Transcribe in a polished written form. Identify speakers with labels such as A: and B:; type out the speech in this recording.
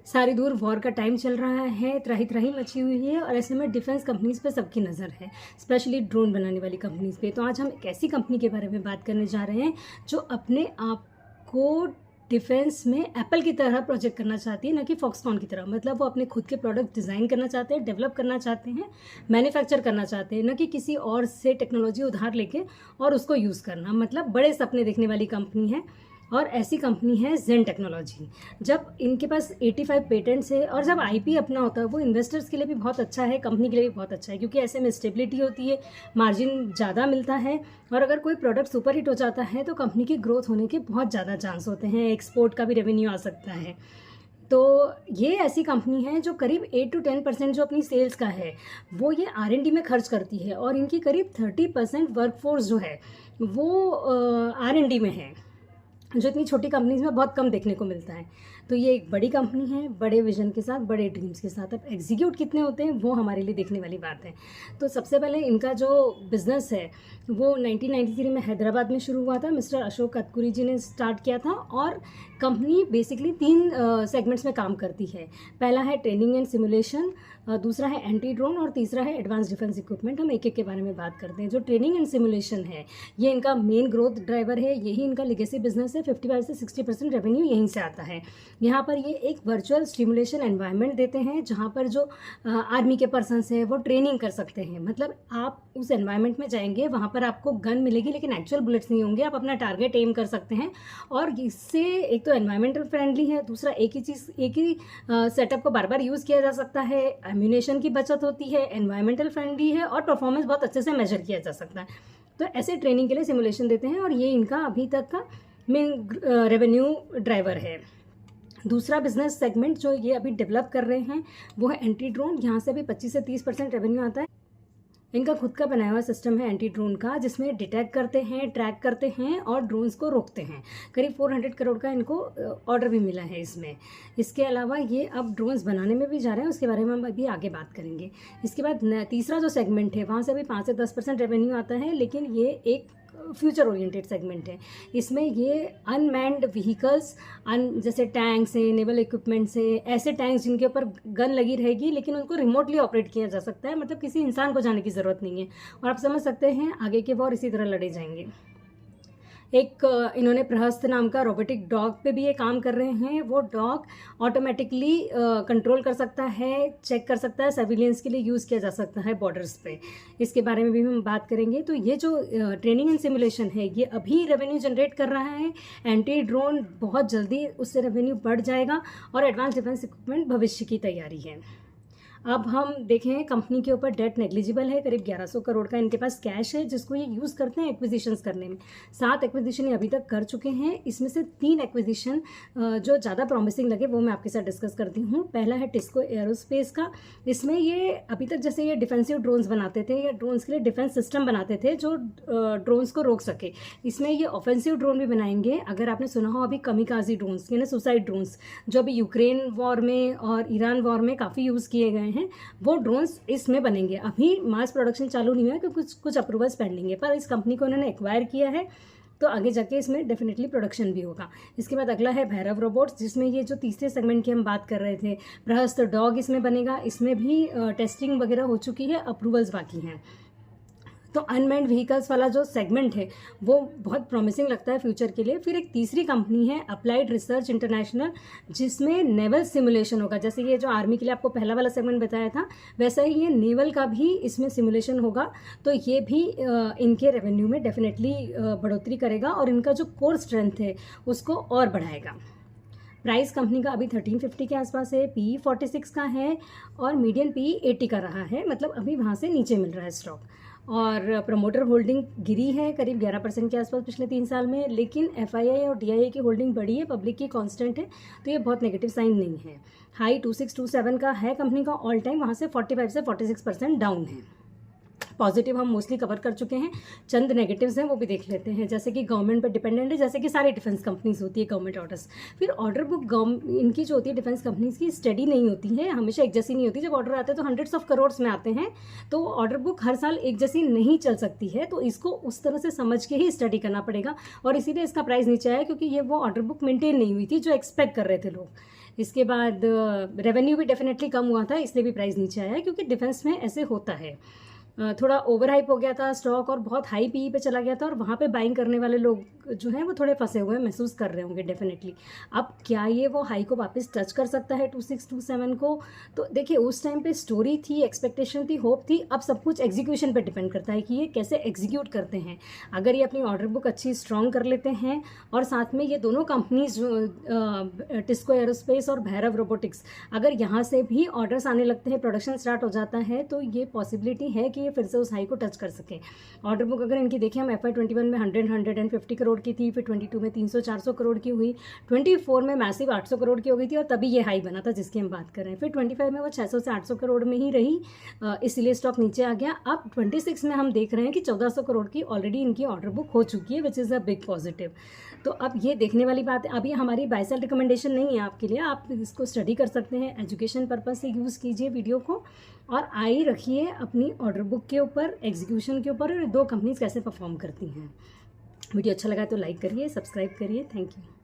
A: सारी दूर वॉर का टाइम चल रहा है, त्राही त्राही मची हुई है और ऐसे में डिफेंस कंपनीज़ पे सबकी नज़र है, स्पेशली ड्रोन बनाने वाली कंपनीज़ पे। तो आज हम एक ऐसी कंपनी के बारे में बात करने जा रहे हैं जो अपने आप को डिफेंस में एप्पल की तरह प्रोजेक्ट करना चाहती है, न कि फॉक्सकॉन की तरह। मतलब वो अपने खुद के प्रोडक्ट डिज़ाइन करना चाहते हैं, डेवलप करना चाहते हैं, मैन्युफैक्चर करना चाहते हैं, न कि किसी और से टेक्नोलॉजी उधार लेके और उसको यूज़ करना। मतलब बड़े सपने देखने वाली कंपनी है और ऐसी कंपनी है जेन टेक्नोलॉजी। जब इनके पास 85 पेटेंट्स है और जब आईपी अपना होता है वो इन्वेस्टर्स के लिए भी बहुत अच्छा है, कंपनी के लिए भी बहुत अच्छा है, क्योंकि ऐसे में स्टेबिलिटी होती है, मार्जिन ज़्यादा मिलता है और अगर कोई प्रोडक्ट सुपर हिट हो जाता है तो कंपनी की ग्रोथ होने के बहुत ज़्यादा चांस होते हैं, एक्सपोर्ट का भी रेवेन्यू आ सकता है। तो ये ऐसी कंपनी है जो करीब 8 to 10% जो अपनी सेल्स का है वो ये R&D में खर्च करती है और इनकी करीब 30% वर्कफोर्स जो है वो R&D में है, जो इतनी छोटी कंपनीज में बहुत कम देखने को मिलता है। तो ये एक बड़ी कंपनी है, बड़े विजन के साथ, बड़े ड्रीम्स के साथ। अब एग्जीक्यूट कितने होते हैं वो हमारे लिए देखने वाली बात है। तो सबसे पहले इनका जो बिज़नेस है वो 1993 में हैदराबाद में शुरू हुआ था। मिस्टर अशोक कतकुरी जी ने स्टार्ट किया था और कंपनी बेसिकली 3 सेगमेंट्स में काम करती है। पहला है ट्रेनिंग एंड सिमुलेशन, दूसरा है एंटी ड्रोन और तीसरा है एडवांस डिफेंस इक्विपमेंट। हम एक एक के बारे में बात करते हैं। जो ट्रेनिंग एंड सिमुलेशन है ये इनका मेन ग्रोथ ड्राइवर है, यही इनका लेगेसी बिजनेस है। 55 से 60% रेवेन्यू यहीं से आता है। यहाँ पर ये एक वर्चुअल स्टिमुलेशन एनवायरनमेंट देते हैं जहाँ पर जो आर्मी के पर्सनस हैं वो ट्रेनिंग कर सकते हैं। मतलब आप उस एनवायरनमेंट में जाएंगे, वहाँ पर आपको गन मिलेगी लेकिन एक्चुअल बुलेट्स नहीं होंगे, आप अपना टारगेट एम कर सकते हैं। और इससे एक तो एनवायरमेंटल फ्रेंडली है, दूसरा एक ही सेटअप को बार बार यूज़ किया जा सकता है, एम्यूनेशन की बचत होती है, एनवायरमेंटल फ्रेंडली है और परफॉर्मेंस बहुत अच्छे से मेजर किया जा सकता है। तो ऐसे ट्रेनिंग के लिए सिमुलेशन देते हैं और ये इनका अभी तक का मेन रेवेन्यू ड्राइवर है। दूसरा बिजनेस सेगमेंट जो ये अभी डेवलप कर रहे हैं वो है एंटी ड्रोन। यहाँ से अभी 25 से 30% रेवेन्यू आता है। इनका खुद का बनाया हुआ सिस्टम है एंटी ड्रोन का, जिसमें डिटेक्ट करते हैं, ट्रैक करते हैं और ड्रोन्स को रोकते हैं। करीब 400 करोड़ का इनको ऑर्डर भी मिला है इसमें। इसके अलावा ये अब ड्रोन्स बनाने में भी जा रहे हैं, उसके बारे में हम अभी आगे बात करेंगे। इसके बाद तीसरा जो सेगमेंट है वहाँ से अभी 5 से 10% रेवेन्यू आता है, लेकिन ये एक फ्यूचर ओरिएंटेड सेगमेंट है। इसमें ये अनमैन्ड व्हीकल्स, जैसे टैंक्स हैं, नेवल इक्विपमेंट्स हैं, ऐसे टैंक्स जिनके ऊपर गन लगी रहेगी लेकिन उनको रिमोटली ऑपरेट किया जा सकता है। मतलब किसी इंसान को जाने की ज़रूरत नहीं है और आप समझ सकते हैं आगे के वॉर इसी तरह लड़े जाएंगे। एक इन्होंने प्रहस्त नाम का रोबोटिक डॉग पे भी ये काम कर रहे हैं। वो डॉग ऑटोमेटिकली कंट्रोल कर सकता है, चेक कर सकता है, सर्विलेंस के लिए यूज़ किया जा सकता है बॉर्डर्स पे। इसके बारे में भी हम बात करेंगे। तो ये जो ट्रेनिंग एंड सिमुलेशन है ये अभी रेवेन्यू जनरेट कर रहा है। एंटी ड्रोन बहुत जल्दी उससे रेवेन्यू बढ़ जाएगा और एडवांस डिफेंस इक्विपमेंट भविष्य की तैयारी है। अब हम देखें कंपनी के ऊपर डेट नेग्लिजिबल है, करीब 1100 करोड़ का इनके पास कैश है जिसको ये यूज़ करते हैं एक्विजिशंस करने में। 7 एक्विजिशन ये अभी तक कर चुके हैं। इसमें से 3 एक्विजिशन जो ज़्यादा प्रॉमिसिंग लगे वो मैं आपके साथ डिस्कस करती हूँ। पहला है टिस्को एरोस्पेस का। इसमें ये अभी तक जैसे ये डिफेंसिव ड्रोन्स बनाते थे या ड्रोन्स के लिए डिफेंस सिस्टम बनाते थे जो ड्रोन्स को रोक सके, इसमें ये ऑफेंसिव ड्रोन भी बनाएंगे। अगर आपने सुना हो अभी कमिकाजी ड्रोन्स यानी सुसाइड ड्रोन्स जो अभी यूक्रेन वॉर में और ईरान वॉर में काफ़ी यूज़ किए गए हैं, वो ड्रोन्स इसमें बनेंगे। अभी मास प्रोडक्शन चालू नहीं हुआ है क्योंकि कुछ अप्रूवल्स पेंडिंग है, पर इस कंपनी को उन्होंने एक्वायर किया है तो आगे जाके इसमें डेफिनेटली प्रोडक्शन भी होगा। इसके बाद अगला है भैरव रोबोट्स, जिसमें ये जो तीसरे सेगमेंट की हम बात कर रहे थे, प्रहस्त डॉग इसमें बनेगा। इसमें भी टेस्टिंग वगैरह हो चुकी है, अप्रूवल्स बाकी हैं। तो अनमैन्ड व्हीकल्स वाला जो सेगमेंट है वो बहुत प्रॉमिसिंग लगता है फ्यूचर के लिए। फिर एक तीसरी कंपनी है अप्लाइड रिसर्च इंटरनेशनल, जिसमें नेवल सिमुलेशन होगा। जैसे ये जो आर्मी के लिए आपको पहला वाला सेगमेंट बताया था, वैसा ही ये नेवल का भी इसमें सिमुलेशन होगा। तो ये भी इनके रेवेन्यू में डेफिनेटली बढ़ोतरी करेगा और इनका जो कोर स्ट्रेंथ है उसको और बढ़ाएगा। प्राइस कंपनी का अभी 1350 के आसपास है, PE 46 का है और मीडियन PE 80 का रहा है। मतलब अभी वहाँ से नीचे मिल रहा है स्टॉक। और प्रमोटर होल्डिंग गिरी है करीब 11% के आसपास पिछले 3 साल में, लेकिन FII और DII की होल्डिंग बढ़ी है, पब्लिक की कांस्टेंट है, तो ये बहुत नेगेटिव साइन नहीं है। हाई 2627 का है कंपनी का ऑल टाइम, वहाँ से 45 से 46% डाउन है। पॉजिटिव हम मोस्टली कवर कर चुके हैं, चंद नेगेटिव्स हैं वो भी देख लेते हैं। जैसे कि गवर्नमेंट पर डिपेंडेंट है, जैसे कि सारी डिफेंस कंपनीज होती है गवर्नमेंट ऑर्डर्स। फिर ऑर्डर बुक इनकी जो होती है डिफेंस कंपनीज की स्टडी नहीं होती है, हमेशा एक जैसी नहीं होती। जब ऑर्डर आते हैं तो हंड्रेड्स ऑफ करोड्स में आते हैं, तो ऑर्डर बुक हर साल एक जैसी नहीं चल सकती है। तो इसको उस तरह से समझ के ही स्टडी करना पड़ेगा और इसीलिए इसका प्राइस नीचे आया, क्योंकि ये वो ऑर्डर बुक मेंटेन नहीं हुई थी जो एक्सपेक्ट कर रहे थे लोग। इसके बाद रेवेन्यू भी डेफिनेटली कम हुआ था, इसलिए भी प्राइस नीचे आया है, क्योंकि डिफेंस में ऐसे होता है। थोड़ा ओवर हाइप हो गया था स्टॉक और बहुत हाई पीई पे चला गया था, और वहाँ पे बाइंग करने वाले लोग जो हैं वो थोड़े फंसे हुए महसूस कर रहे होंगे डेफिनेटली। अब क्या ये वो हाई को वापस टच कर सकता है 2627 को? तो देखिए, उस टाइम पे स्टोरी थी, एक्सपेक्टेशन थी, होप थी। अब सब कुछ एग्जीक्यूशन पे डिपेंड करता है कि ये कैसे एग्जीक्यूट करते हैं। अगर ये अपनी ऑर्डर बुक अच्छी स्ट्रॉन्ग कर लेते हैं, और साथ में ये दोनों कंपनीज जो टिस्को एरोस्पेस और भैरव रोबोटिक्स, अगर यहाँ से भी ऑर्डर्स आने लगते हैं, प्रोडक्शन स्टार्ट हो जाता है, तो ये पॉसिबिलिटी है कि ये फिर से उस हाई को टच कर सकें। ऑर्डर बुक अगर इनकी देखें, हम FY21 में 150 करोड़ की थी, फिर 22 में 300-400 करोड़ की हुई, 24 में मैसिव 800 करोड़ की हो गई थी, और तभी ये हाई बना था जिसकी हम बात कर रहे हैं। फिर 25 में वो 600 से 800 करोड़ में ही रही, इसीलिए स्टॉक नीचे आ गया। अब 26 में हम देख रहे हैं कि 1400 करोड़ की ऑलरेडी इनकी ऑर्डर बुक हो चुकी है, which is a big positive. तो अब ये देखने वाली बात है। अब ये हमारी बाय सेल रिकमेंडेशन नहीं है आपके लिए, आप इसको स्टडी कर सकते हैं, एजुकेशन पर्पस से यूज़ कीजिए वीडियो को, और आई रखिए अपनी ऑर्डर बुक के ऊपर, एग्जीक्यूशन के ऊपर, और दो कंपनीज कैसे परफॉर्म करती हैं। वीडियो अच्छा लगा तो लाइक करिए, सब्सक्राइब करिए। Thank you.